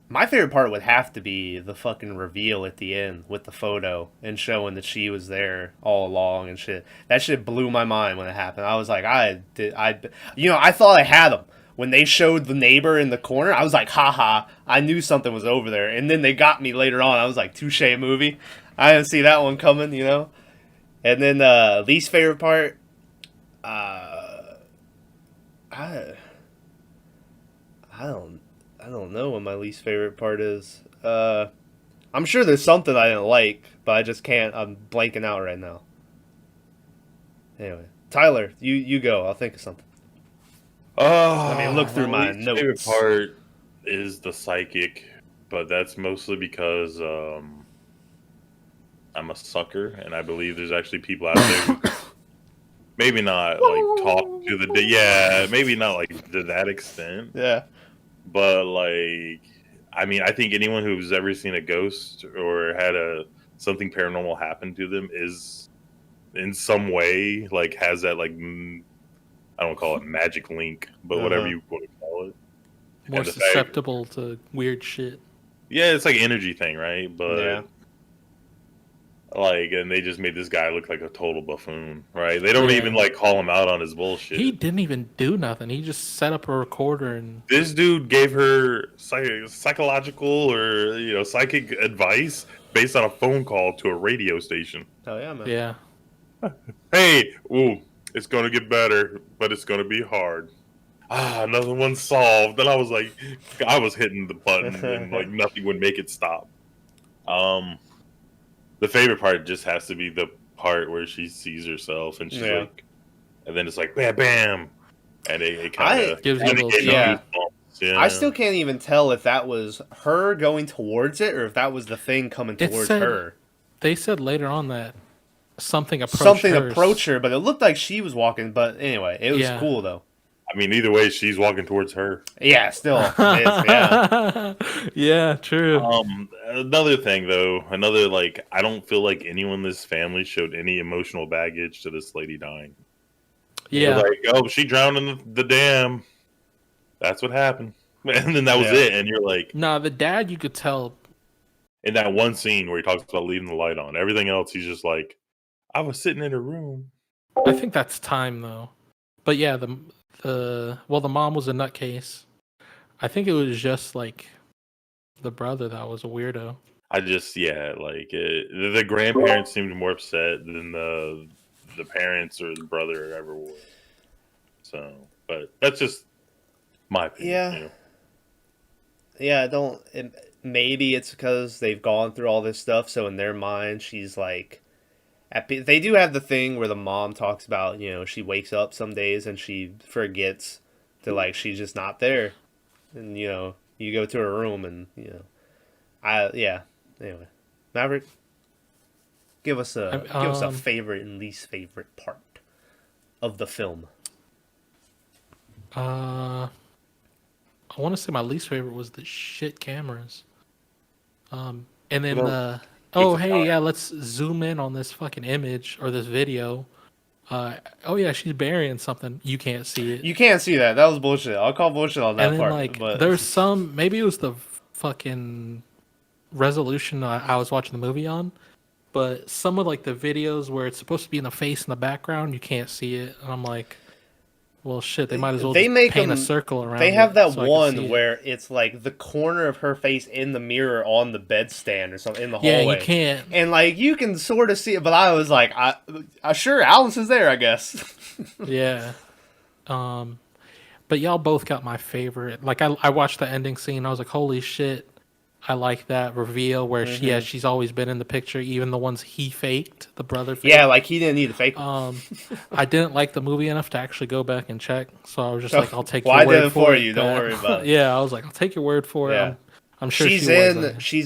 My favorite part would have to be the fucking reveal at the end with the photo and showing that she was there all along and shit. That shit blew my mind when it happened. I was like, I thought I had him. When they showed the neighbor in the corner, I was like, haha, I knew something was over there. And then they got me later on. I was like, touche movie. I didn't see that one coming, you know? And then, least favorite part, I don't know what my least favorite part is. I'm sure there's something I didn't like, but I just can't. I'm blanking out right now. Anyway, Tyler, you go. I'll think of something. I mean, look through my least favorite notes. part is the psychic, but that's mostly because I'm a sucker, and I believe there's actually people out there who maybe not like talk to the yeah, maybe not like to that extent, Yeah. but like I mean, I think anyone who's ever seen a ghost or had something paranormal happen to them is in some way like has that like I don't call it magic link, but whatever you want to call it. More And the fact- susceptible to weird shit. Yeah, it's like an energy thing, right? But Yeah. Like, and they just made this guy look like a total buffoon, right? They don't Yeah. even like call him out on his bullshit. He didn't even do nothing. He just set up a recorder and This dude gave her psychological or psychic advice based on a phone call to a radio station. Oh yeah, man. yeah. Hey, ooh, it's gonna get better, but it's gonna be hard. Another one solved. And I was like, I was hitting the button and like nothing would make it stop. The favorite part just has to be the part where she sees herself and she's like, and then it's like bam, bam, and it kind of gives you those yeah. Yeah. I still can't even tell if that was her going towards it or if that was the thing coming towards her. They said later on that something approached her, but it looked like she was walking. But anyway, it was cool though. I mean, either way, she's walking towards her. Yeah, still. It is, yeah. Yeah, true. Another thing, though, I don't feel like anyone in this family showed any emotional baggage to this lady dying. Yeah. Like, oh, she drowned in the dam. That's what happened. And then that was it. And you're like... Nah, the dad, you could tell... In that one scene where he talks about leaving the light on. Everything else, he's just like, I was sitting in a room. I think that's time, though. But yeah, the mom was a nutcase. I think it was just like the brother that was a weirdo. The grandparents seemed more upset than the parents or the brother ever were. So, but that's just my opinion. Yeah. Maybe it's because they've gone through all this stuff, so in their mind, she's like. They do have the thing where the mom talks about, she wakes up some days and she forgets to, she's just not there. And, you go to her room and, Anyway. Maverick, give us a favorite and least favorite part of the film. I want to say my least favorite was the shit cameras. And then let's zoom in on this fucking image or this video. She's burying something. You can't see it. You can't see that. That was bullshit. I'll call bullshit on that and then, part. But there's some, maybe it was the fucking resolution I was watching the movie on, but some of the videos where it's supposed to be in the face in the background, you can't see it. And I'm like, well, shit, they might as well paint a circle around it. They have that one where it's the corner of her face in the mirror on the bedstand or something in the hallway. Yeah, you can't. And you can sort of see it, but I was like, sure, Alice is there, I guess. Yeah. But y'all both got my favorite. I watched the ending scene. I was like, holy shit. I like that reveal where she's always been in the picture, even the ones he faked, the brother faked. Yeah, he didn't need to fake them. I didn't like the movie enough to actually go back and check, so I was just I'll take your word for it. for you. Don't worry about it. Yeah, I was like, I'll take your word for it. I'm sure she's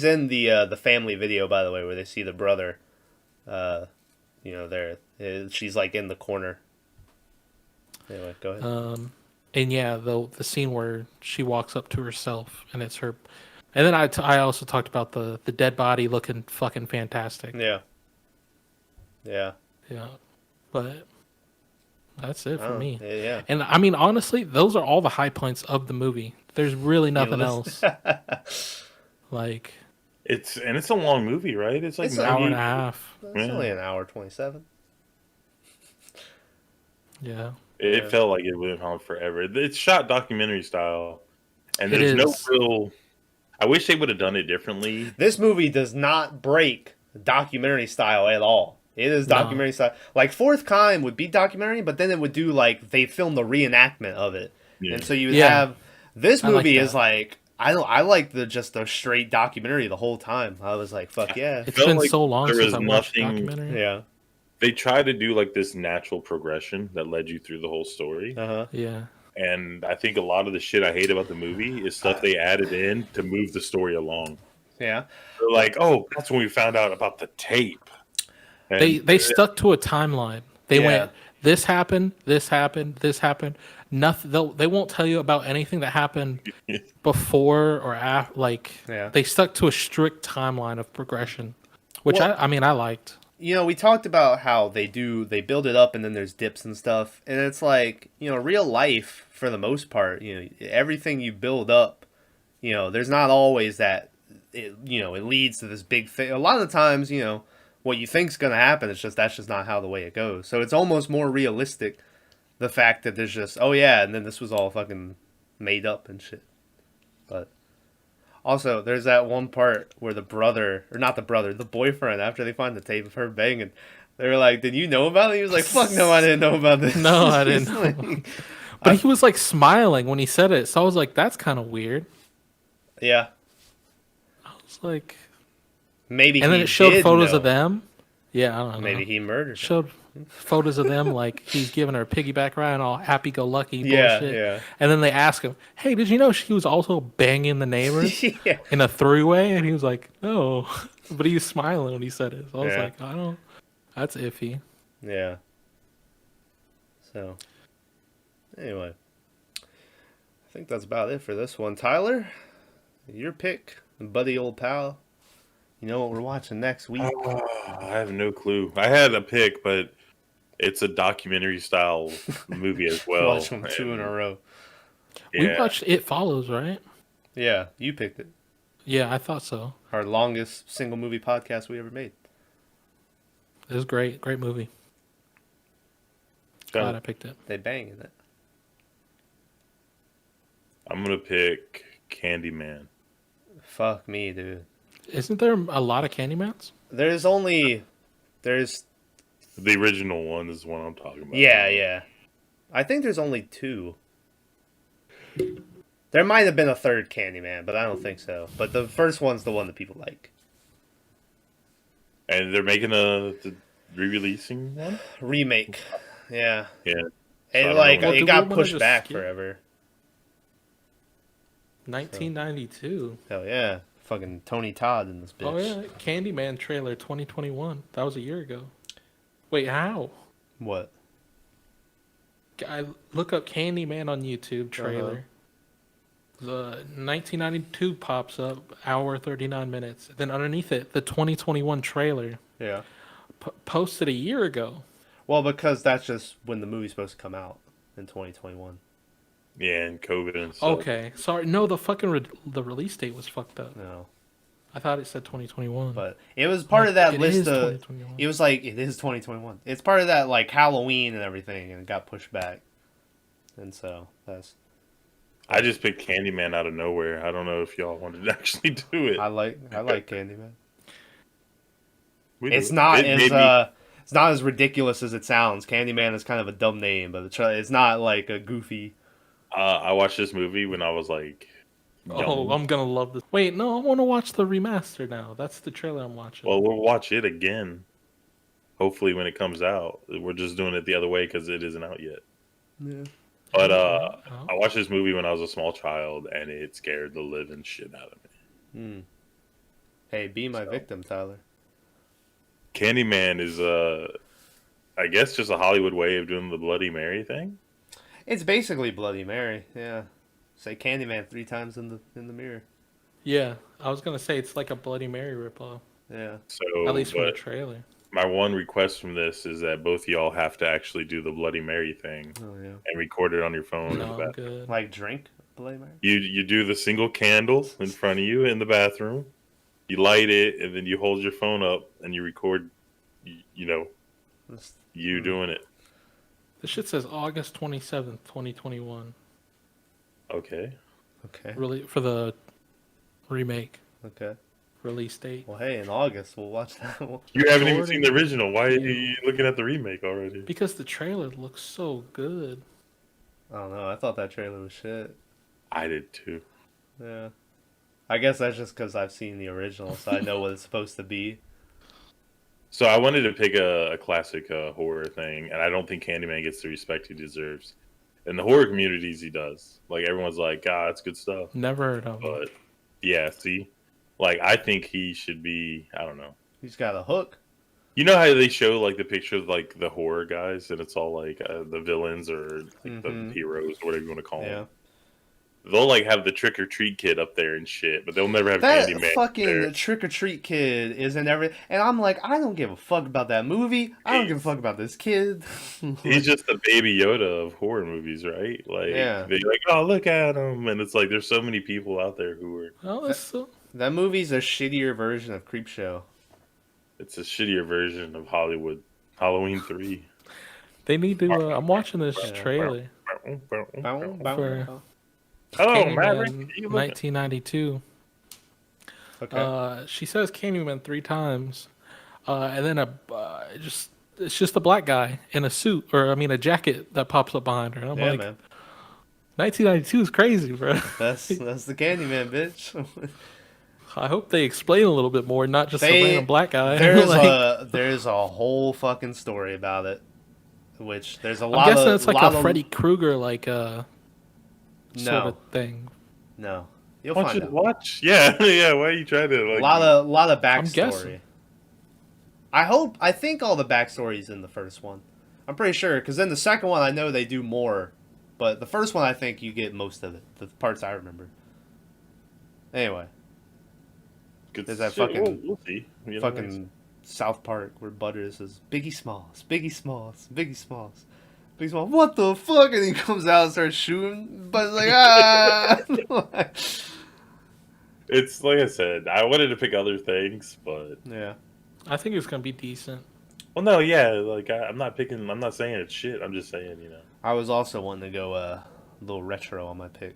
in the family video, by the way, where they see the brother. There she's in the corner. Anyway, go ahead. And yeah, the scene where she walks up to herself and it's her. And then I also talked about the dead body looking fucking fantastic. Yeah. Yeah. Yeah. But that's it for me. Yeah. And I mean, honestly, those are all the high points of the movie. There's really nothing else. It's a long movie, right? It's an hour and a half. It's only an hour 27. Yeah. It felt like it went on forever. It's shot documentary style. And there's no real... I wish they would have done it differently. This movie does not break documentary style at all. It is documentary style. Fourth Kind would be documentary, but then it would do they filmed the reenactment of it. Yeah. And so you would have... This movie is I like the straight documentary the whole time. I was like, fuck yeah. It's been so long since I watched documentary. Yeah. They try to do this natural progression that led you through the whole story. Yeah. And I think a lot of the shit I hate about the movie is stuff they added in to move the story along. Yeah. They're like, oh, that's when we found out about the tape. And they stuck to a timeline. They went, this happened, this happened, this happened. Nothing. They won't tell you about anything that happened before or after. They stuck to a strict timeline of progression, which I liked. We talked about how they build it up and then there's dips and stuff. And it's real life for the most part, everything you build up, there's not always that, it leads to this big thing. A lot of the times, what you think's gonna happen. It's just that's just not how the way it goes. So it's almost more realistic, the fact that there's just oh yeah, and then this was all fucking made up and shit. But also, there's that one part where the brother, or not the brother, the boyfriend, after they find the tape of her banging, they were like, "Did you know about it?" He was like, "Fuck no, I didn't know about this." No, I didn't He's know. like- But he was like smiling when he said it, so I was like, "That's kind of weird." yeah, I was like, maybe. and then he it showed did photos know. of them. Yeah, I don't know. Maybe he murdered. Her. Showed photos of them like he's giving her a piggyback ride and all happy-go-lucky Yeah, bullshit. yeah. And then they ask him, "Hey, did you know she was also banging the neighbors Yeah. in a three-way?" And he was like, "No," but he was smiling when he said it. So I was Yeah. like, "I don't. That's iffy." Yeah. So, anyway, I think that's about it for this one. Tyler, your pick, buddy, old pal. You know what we're watching next week? I have no clue. I had a pick, but it's a documentary style movie as well. Watch them two in a row. We Yeah. watched It Follows, right? Yeah, you picked it. Yeah, I thought so. Our longest single movie podcast we ever made. It was great. Great movie. Glad I picked it. They bang in it. I'm gonna pick Candyman. Fuck me, dude. Isn't there a lot of Candymans? There's The original one is the one I'm talking about. yeah. I think there's only two. There might have been a third Candyman, but I don't think so. But the first one's the one that people like. And they're making the re-releasing one. Remake. Yeah. Yeah. And don't like know. Well, do it we got wanna pushed just back skip? forever. 1992. Hell yeah. Fucking Tony Todd in this bitch. Oh yeah, Candyman trailer 2021. That was a year ago. Wait, how? What? I look up Candyman on YouTube trailer. The 1992 pops up, hour 39 minutes. Then underneath it, the 2021 trailer Yeah. posted a year ago. Well, because that's just when the movie's supposed to come out in 2021. Yeah, and COVID and stuff. Okay, sorry. No, the fucking the release date was fucked up. No. I thought it said 2021. But it was part of that It list is of 2021. it was like it is 2021. It's part of that like Halloween and everything and it got pushed back. And so that's I just picked Candyman out of nowhere. I don't know if y'all wanted to actually do it. I like Candyman. We It's do. not It as made me- it's not as ridiculous as it sounds. Candyman is kind of a dumb name, but it's not like a goofy. I watched this movie when I was like, Oh, young. I'm gonna love this. Wait, no, I want to watch the remaster now. That's the trailer I'm watching. Well, we'll watch it again. Hopefully, when it comes out, we're just doing it the other way because it isn't out yet. Yeah. But Oh. I watched this movie when I was a small child, and it scared the living shit out of me. Hey, be my So. victim, Tyler. Candyman is I guess just a Hollywood way of doing the Bloody Mary thing. It's basically Bloody Mary. Yeah. Say Candyman 3 times in the mirror. Yeah, I was gonna say it's like a Bloody Mary ripoff. Yeah. So, At least from the but trailer. my one request from this is that both y'all have to actually do the Bloody Mary thing Oh yeah. and record it on your phone. in the No, I'm bathroom. good. Like drink Bloody Mary. You do the single candle in front of you in the bathroom. You light it, and then you hold your phone up and you record. You know, That's- you doing it. This shit says August 27th, 2021. Okay. Okay. Really for the remake Okay. release date. Well, hey, in August we'll watch that one. You haven't even Jordan, seen the original. Why are you- you looking at the remake already? Because the trailer looks so good. I don't know. I thought that trailer was shit. I did too. Yeah. I guess that's just because I've seen the original, so I know what it's supposed to be. So I wanted to pick a classic horror thing, and I don't think Candyman gets the respect he deserves. In the horror communities, he does. Like, everyone's like, God, it's good stuff. Never heard of him. But, yeah, see? Like, I think he should be, I don't know. He's got a hook. You know how they show, like, the picture of, like, the horror guys, and it's all, like, the villains or, like, the heroes, or whatever you want to call Yeah. them. They'll, like, have the trick-or-treat kid up there and shit, but they'll never have That Candyman fucking there. trick or treat kid is in every, and I'm like, I don't give a fuck about that movie. I don't give a fuck about this kid. He's just the baby Yoda of horror movies, right? Like, Yeah. they're like, oh, look at him. And it's like, there's so many people out there who are. Oh, that's so... That movie's a shittier version of Creepshow. It's a shittier version of Hollywood. Halloween 3. They need to. I'm watching this Yeah. trailer Bow, bow, for bow. Hello, Maverick. Candyman You looking? 1992. Okay. She says Candyman 3 times, and then it's just a black guy in a suit, or I mean a jacket that pops up behind her. And I'm Yeah, like, man. 1992 is crazy, bro. That's the Candyman, bitch. I hope they explain a little bit more, not just a random black guy. There's a whole fucking story about it, which there's a I'm lot guessing of it's like lot a of, Freddy Krueger sort No, of thing. no, you'll Watch find it. out. Watch. Yeah, yeah. Why are you trying to like? A lot of I'm backstory. guessing. I think all the backstory's in the first one. I'm pretty sure, because in the second one I know they do more, but the first one I think you get most of it. The parts I remember. Anyway, there's that fucking We'll see. You know, fucking South Park where Butter says Biggie Smalls, Biggie Smalls, Biggie Smalls, Biggie Smalls. What the fuck? And he comes out and starts shooting, but it's like ah. it's like I said. I wanted to pick other things, but Yeah. I think it's gonna be decent. well, no, yeah. Like I'm not picking. I'm not saying it's shit. I'm just saying, you know. I was also wanting to go a little retro on my pick.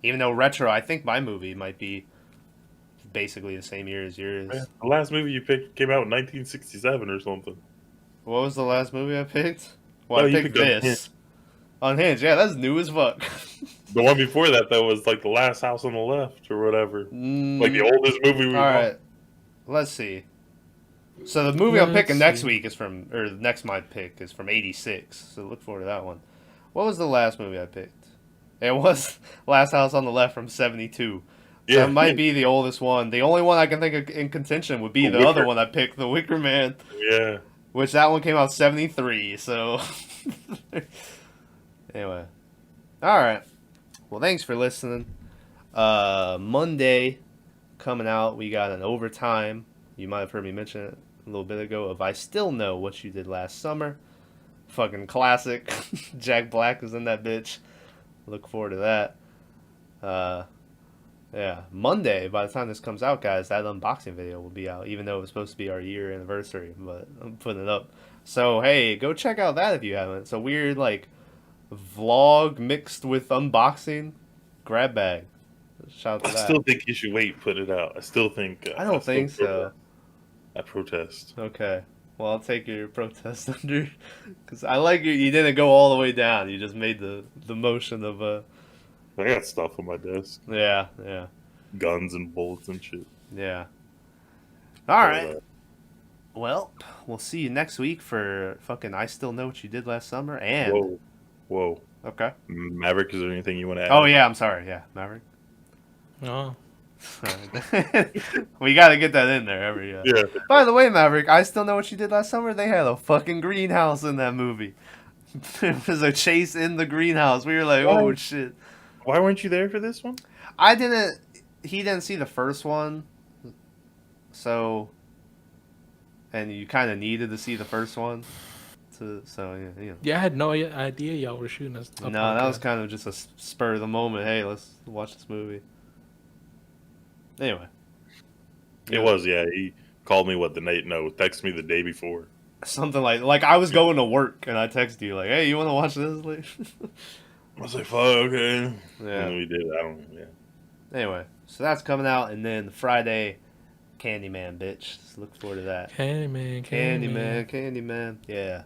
Even though retro, I think my movie might be basically the same year as yours. Man, the last movie you picked came out in 1967 or something. What was the last movie I picked? Well, Oh, I you picked picked this. Unhinged. Yeah, that's new as fuck. The one before that, though, was like The Last House on the Left or whatever. Like the oldest movie we All watched. right. Let's see. So the movie I'm picking Let's next week is from, or next my pick is from '86. So look forward to that one. What was the last movie I picked? It was Last House on the Left from '72. So Yeah. it might be the oldest one. The only one I can think of in contention would be The the other Wicker. one I picked, The Wicker Man, Yeah. which that one came out '73. So anyway, all right. Well, thanks for listening. Monday coming out, we got an overtime. You might have heard me mention it a little bit ago of I Still Know What You Did Last Summer. Fucking classic. Jack Black is in that bitch. Look forward to that. Yeah, Monday, by the time this comes out, guys, that unboxing video will be out, even though it was supposed to be our year anniversary, but I'm putting it up. So, hey, go check out that if you haven't. It's a weird, like, vlog mixed with unboxing grab bag. Shout out to I that. still think you should wait, put it out. I still think. I don't think so. I protest. Okay. Well, I'll take your protest under, because I like you didn't go all the way down. You just made the motion of I got stuff on my desk, yeah. guns and bullets and shit. Yeah. All right. Well, we'll see you next week for fucking I Still Know What You Did Last Summer and Whoa. Okay. Maverick, is there anything you want to add? Oh yeah, I'm sorry. Yeah, Maverick. Oh, We got to get that in there Yeah. By the way, Maverick, I Still Know What You Did Last Summer. They had a fucking greenhouse in that movie. There was a chase in the greenhouse. We were like, Why? oh shit. Why weren't you there for this one? I didn't. He didn't see the first one, so. And you kind of needed to see the first one, yeah. yeah. I had no idea y'all were shooting this. No, that was kind of just a spur of the moment. Hey, let's watch this movie. Anyway. It was, yeah. He called me texted me the day before. Something like I was going to work and I texted you like, hey, you want to watch this later? I was like, fuck, okay. Yeah. And we did. Yeah. Anyway, so that's coming out, and then Friday, Candyman, bitch. Just look forward to that. Candyman. Candyman. Yeah.